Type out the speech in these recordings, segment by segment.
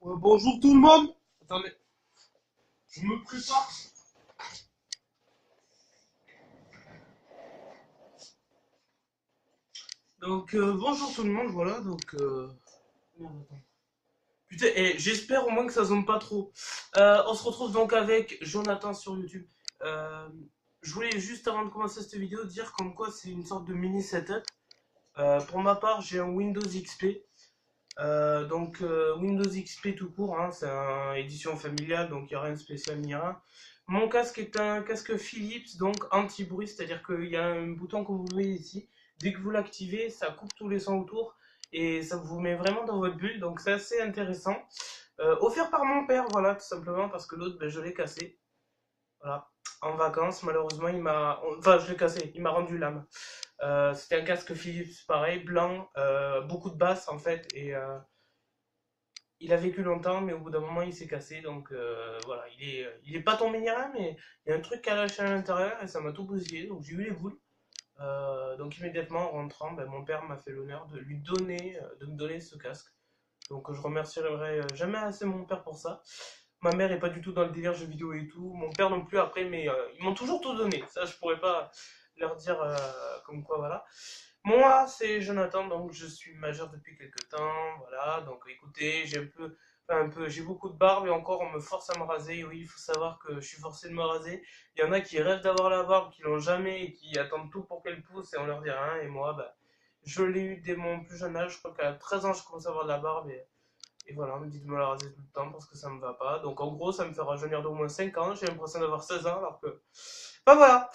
Bonjour tout le monde. Attendez, je me prépare. Bonjour tout le monde, voilà, Merde, attends. Putain, et j'espère au moins que ça zone pas trop. On se retrouve donc avec Jonathan sur YouTube. Euh, je voulais juste avant de commencer cette vidéo dire comme quoi c'est une sorte de mini setup. Pour ma part, j'ai un Windows XP. Windows XP tout court, hein, c'est une édition familiale, donc il n'y a rien de spécial ni rien. Mon casque est un casque Philips, donc anti-bruit, c'est-à-dire qu'il y a un bouton que vous voyez ici. Dès que vous l'activez, ça coupe tous les sons autour et ça vous met vraiment dans votre bulle, donc c'est assez intéressant. Offert par mon père, voilà, tout simplement, parce que l'autre, ben, je l'ai cassé. Voilà. En vacances, malheureusement, enfin, je l'ai cassé, il m'a rendu l'âme. C'était un casque Philips, pareil, blanc, beaucoup de basses en fait, il a vécu longtemps, mais au bout d'un moment, il s'est cassé. Voilà, il est pas tombé ni rien, mais il y a un truc qui a lâché à l'intérieur et ça m'a tout bousillé. Donc j'ai eu les boules. Donc immédiatement en rentrant, ben, mon père m'a fait l'honneur de lui donner, de me donner ce casque. Donc je remercierai jamais assez mon père pour ça. Ma mère est pas du tout dans le délire jeux vidéo et tout. Mon père non plus après, mais ils m'ont toujours tout donné. Ça, je pourrais pas leur dire comme quoi, voilà. Moi, c'est Jonathan, donc je suis majeur depuis quelques temps, voilà. Donc écoutez, j'ai beaucoup de barbe et encore on me force à me raser. Oui, il faut savoir que je suis forcé de me raser. Il y en a qui rêvent d'avoir la barbe, qui l'ont jamais et qui attendent tout pour qu'elle pousse et on leur dit rien. Et moi, bah, je l'ai eu dès mon plus jeune âge. Je crois qu'à 13 ans, je commence à avoir de la barbe et voilà, on me dit de me la raser tout le temps parce que ça me va pas. Donc en gros, ça me fait rajeunir d'au moins 5 ans. J'ai l'impression d'avoir 16 ans alors que. Bah voilà.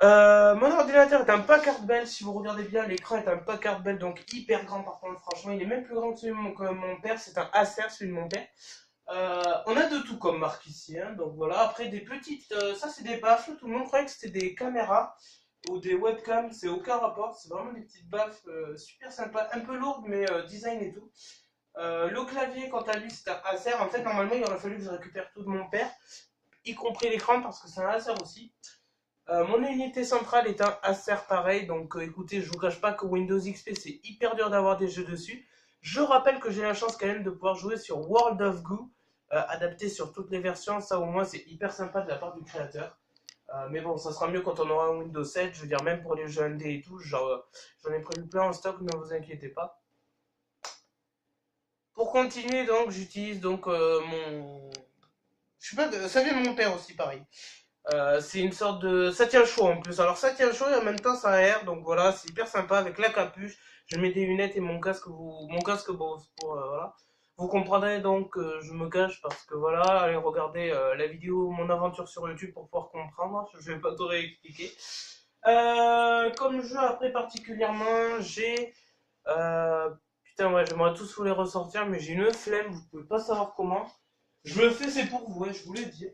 Mon ordinateur est un Packard Bell, si vous regardez bien, l'écran est un Packard Bell, donc hyper grand par contre, franchement, il est même plus grand que celui que mon père, c'est un Acer, celui de mon père. On a de tout comme marque ici, hein, donc voilà, après des petites, ça c'est des baffles, tout le monde croyait que c'était des caméras ou des webcams, c'est aucun rapport, c'est vraiment des petites baffles super sympas, un peu lourdes mais design et tout. Le clavier, quant à lui, c'est un Acer, en fait normalement il aurait fallu que je récupère tout de mon père, y compris l'écran parce que c'est un Acer aussi. Mon unité centrale est un Acer pareil, donc écoutez, je vous cache pas que Windows XP c'est hyper dur d'avoir des jeux dessus. Je rappelle que j'ai la chance quand même de pouvoir jouer sur World of Goo, adapté sur toutes les versions, ça au moins c'est hyper sympa de la part du créateur. Mais bon, ça sera mieux quand on aura un Windows 7, je veux dire même pour les jeux indés et tout, j'en ai prévu plein en stock, ne vous inquiétez pas. Pour continuer donc, j'utilise donc mon... Je sais pas, ça vient de mon père aussi pareil. C'est une sorte de... Ça tient chaud en plus. Alors ça tient chaud et en même temps ça aère. Donc voilà, c'est hyper sympa avec la capuche. Je mets des lunettes et mon casque. Mon casque, bon, c'est pour... voilà. Vous comprendrez donc que je me cache parce que voilà, allez regarder la vidéo Mon aventure sur YouTube pour pouvoir comprendre. Je vais pas tout réexpliquer. Comme jeu après particulièrement, j'ai... putain ouais, j'aimerais tous vous les ressortir mais j'ai une flemme, vous pouvez pas savoir comment. Je le fais, c'est pour vous, ouais, je vous l'ai dit.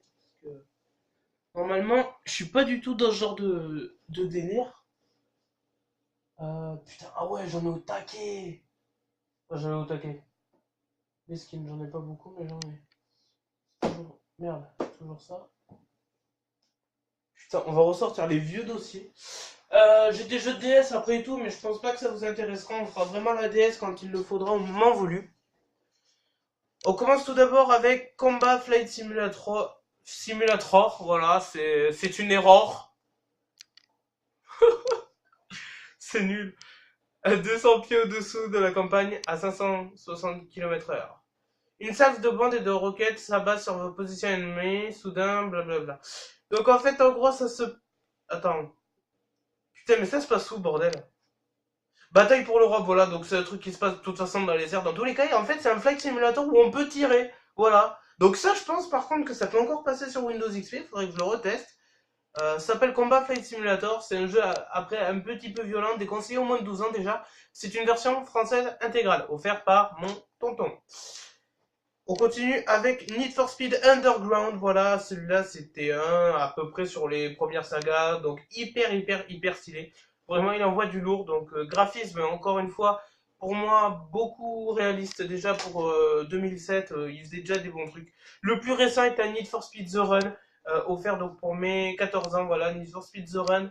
Normalement, je suis pas du tout dans ce genre de délire. Putain, ah ouais, j'en ai au taquet. Ouais, j'en ai au taquet. Les skins, j'en ai pas beaucoup, mais j'en ai. Merde, toujours ça. Putain, on va ressortir les vieux dossiers. J'ai des jeux de DS après et tout, mais je pense pas que ça vous intéressera. On fera vraiment la DS quand il le faudra au moment voulu. On commence tout d'abord avec Combat Flight Simulator. Simulator, voilà, c'est une erreur. C'est nul. À 200 pieds au-dessous de la campagne à 560 km/h. Une salve de bandes et de roquettes s'abat sur vos positions ennemies, soudain, blablabla. Donc en fait, en gros, ça se... Attends. Putain, mais ça se passe où, bordel? Bataille pour l'Europe, voilà, donc c'est un truc qui se passe de toute façon dans les airs. Dans tous les cas, et en fait, c'est un flight simulator où on peut tirer. Voilà. Donc ça, je pense par contre que ça peut encore passer sur Windows XP, faudrait que je le reteste. Ça s'appelle Combat Flight Simulator, c'est un jeu après un petit peu violent, déconseillé au moins de 12 ans déjà. C'est une version française intégrale, offerte par mon tonton. On continue avec Need for Speed Underground, voilà, celui-là c'était un à peu près sur les premières sagas, donc hyper stylé. Vraiment il envoie du lourd, donc graphisme encore une fois, pour moi beaucoup réaliste déjà pour 2007, il faisait déjà des bons trucs. Le plus récent est un Need for Speed The Run, offert donc pour mes 14 ans, voilà, Need for Speed The Run,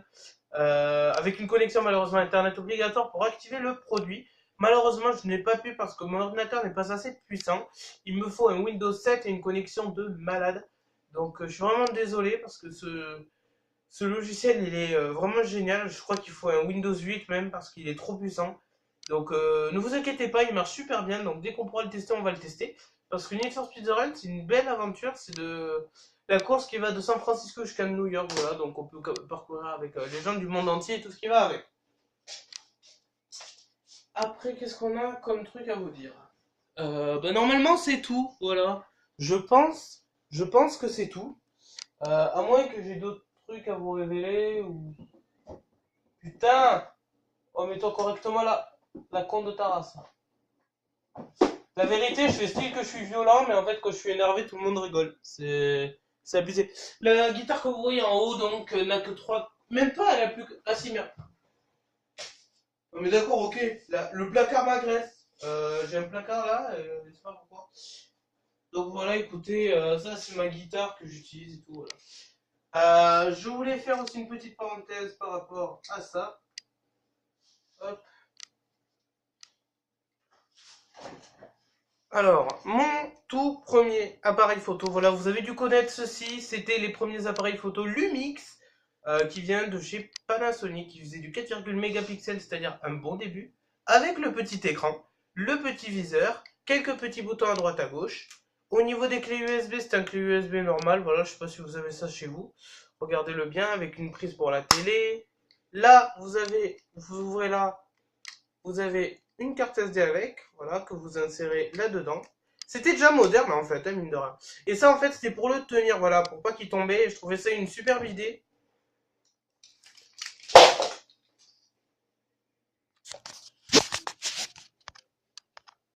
avec une connexion malheureusement internet obligatoire pour activer le produit. Malheureusement, je n'ai pas pu parce que mon ordinateur n'est pas assez puissant. Il me faut un Windows 7 et une connexion de malade. Donc, je suis vraiment désolé parce que ce logiciel, il est vraiment génial. Je crois qu'il faut un Windows 8 même parce qu'il est trop puissant. Donc, ne vous inquiétez pas, il marche super bien. Donc, dès qu'on pourra le tester, on va le tester. Parce que Need for Speed The Run, c'est une belle aventure. C'est de la course qui va de San Francisco jusqu'à New York. Voilà, donc on peut parcourir avec les gens du monde entier et tout ce qui va avec. Après, qu'est-ce qu'on a comme truc à vous dire? Normalement, c'est tout. Voilà. Je pense que c'est tout. À moins que j'ai d'autres trucs à vous révéler ou. Putain! Oh, mets-toi correctement la con de ta race. La vérité, je fais style que je suis violent, mais en fait, quand je suis énervé, tout le monde rigole. C'est abusé. La guitare que vous voyez en haut, donc, n'a que 3. Même pas, elle a plus que. Ah si, merde. Non, mais d'accord, ok. Le placard m'agresse. J'ai un placard là, je sais pas pourquoi. Donc voilà, écoutez, ça c'est ma guitare que j'utilise et tout. Voilà. Je voulais faire aussi une petite parenthèse par rapport à ça. Hop. Alors, mon tout premier appareil photo, voilà, vous avez dû connaître ceci, c'était les premiers appareils photo Lumix, qui vient de chez Panasonic, qui faisait du 4,1 mégapixels, c'est-à-dire un bon début, avec le petit écran, le petit viseur, quelques petits boutons à droite à gauche. Au niveau des clés USB, c'est un clé USB normal, voilà, je sais pas si vous avez ça chez vous. Regardez-le bien, avec une prise pour la télé. Là, vous ouvrez là, vous avez une carte SD avec, voilà, que vous insérez là-dedans. C'était déjà moderne en fait, hein, mine de rien. Et ça en fait c'était pour le tenir, voilà, pour pas qu'il tombe. Je trouvais ça une superbe idée.